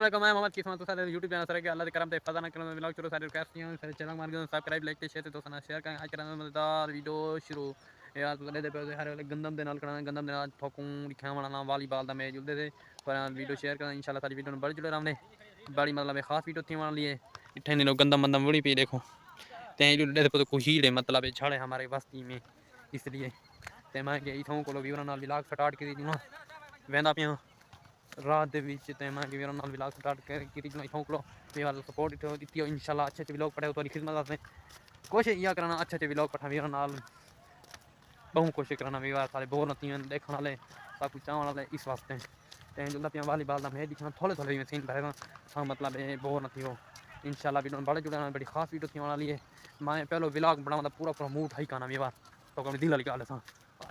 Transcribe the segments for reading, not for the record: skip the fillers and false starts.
मैं मोहम्मद किस्मत तो सारे यूट्यूब चैनल सर के अल्लाह के करम से फजा ना करो व्लॉग शुरू सारे रिक्वेस्ट हैं सारे चैनल मार के सब्सक्राइब लाइक शेयर ते दोस्तों शेयर करें आज करना मजेदार वीडियो शुरू यार तो दे पे हर वाले गंदम दे नाल करना गंदम दे नाल ठोकूं लिखा वाला ना वॉलीबॉल दा मैच जुलदे थे पर वीडियो शेयर करना इंशाल्लाह सारी वीडियो बड़े जुड़े रहने बड़ी मतलब एक खास वीडियो थी वाली लिए इठे दिनों गंदम मंदम बड़ी पी देखो ते जुड़े थे कुछ ही मतलब छड़े हमारे बस्ती में इसलिए ते मैं कि इथों को व्यूअर नाल व्लॉग स्टार्ट करी दूँ वेंदा पिया रात दे विच ते मैं व्यूअर नाल व्लॉग स्टार्ट करी दूँ इथों को व्यूअर सपोर्ट दी इंशाल्लाह अच्छे व्लॉग पड़े तो खिदमत आते कोशिश यह करना अच्छे व्लॉग पठा व्यूअर नाल बहुत कोशिश करना व्यूअर सारे बोर न थी देखने वाले सब कुछ चाहने वाले इस वास्ते ते जुलदा पिया वॉलीबॉल दा मैच दिखना थोड़े थोड़े सीन पड़ेगा हाँ मतलब बोर न थी वो इंशाल्लाह वीडियो बड़े जुड़े बड़ी खास वीडियो थी वाली है मैं पहले व्लॉग बनाऊँ पूरा पूरा मूड हाई करना व्यूअर तो कभी दिल वाली गल सा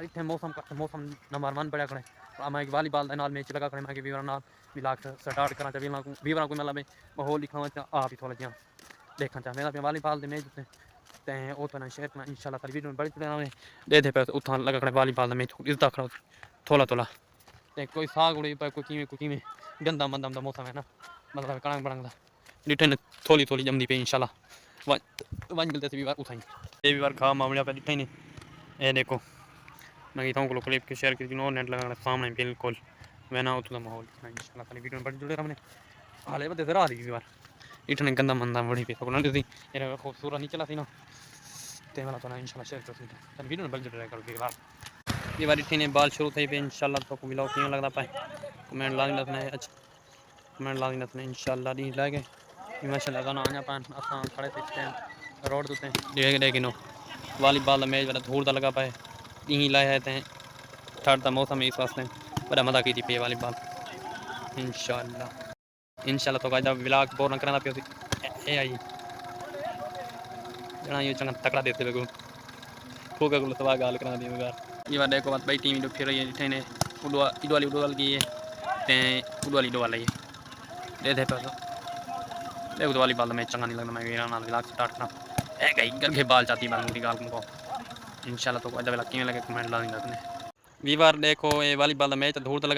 इतने मौसम नंबर 1 पड़ा करे मैं वॉलीबॉल नाल मैच लगा करे मैं व्यूअर नाल व्लॉग स्टार्ट करा चाह व्यूअर को मतलब माहौल लिखा आप ही थोड़ा जहाँ देखना चाह मेरा वॉलीबॉल मैच ते वो तो शेयर करना इंशाल्लाह सारी वीडियो बड़ी जुड़े दे दे पे उतना लगा करे वॉलीबॉल मैच इसदा खड़ा थोड़ा थोड़ा ते कोई साग उड़ी पे कोई में गंदा मंदम का मौसम है ना मतलब कणक बणक का डिठे ने थोड़ी थोड़ी जमदी पे इंशाल्लाह वन मिलते थे व्यूअर उठाई ये व्यूअर खा मामला पे डिठे ने ये देखो मैं कहता हूँ क्लिप के शेयर की नो नेट लगाना सामने बिल्कुल वैना उतना माहौल इंशाल्लाह सारी वीडियो बड़ी जुड़े रहने हाले बदे जरा दी व्यूअर इतने गंदा मंदा बड़ी पे को दी ये खूबसूरत नहीं चला थी ना ते वाला तो ना इंशाल्लाह शेयर कर सकते वीडियो बड़ी जुड़े कर व्यूअर ये बार इतने बाल शुरू थे पे इंशाल्लाह तो व्लॉग क्यों लगता पाए कमेंट ला देना अच्छा कमेंट ला देना इंशाल्लाह दी लागे माशाल्लाह गाना आना पान असां खड़े थे रोड ते देख नो वॉलीबॉल मैच वाला धूल दा लगा पाए यहीं लाए है ते ठंड का मौसम है इस वास्ते बड़ा मजा की पे वॉलीबॉल इंशाल्लाह तो गाइस व्लॉग बोर न करना पियो ए आई जना ये चंगा तकड़ा देते बेगो को के तवा गाल करा दी यार ये बार देखो बात भाई टीम तो फिर रही है ठने उडवाल की है ते उडवाली डोवाल है दे दे पर देखो तो वॉलीबॉल में चंगा नहीं लगता मैं मेरा नाम व्लॉग स्टार्ट करना ए गई घर के बाल चाहती बाल मेरी गाल को इंशाल्लाह तो गाइस व्लॉग क्यों लगे कमेंट ला देना व्यूअर देखो ये वॉलीबॉल मैच धूल लगा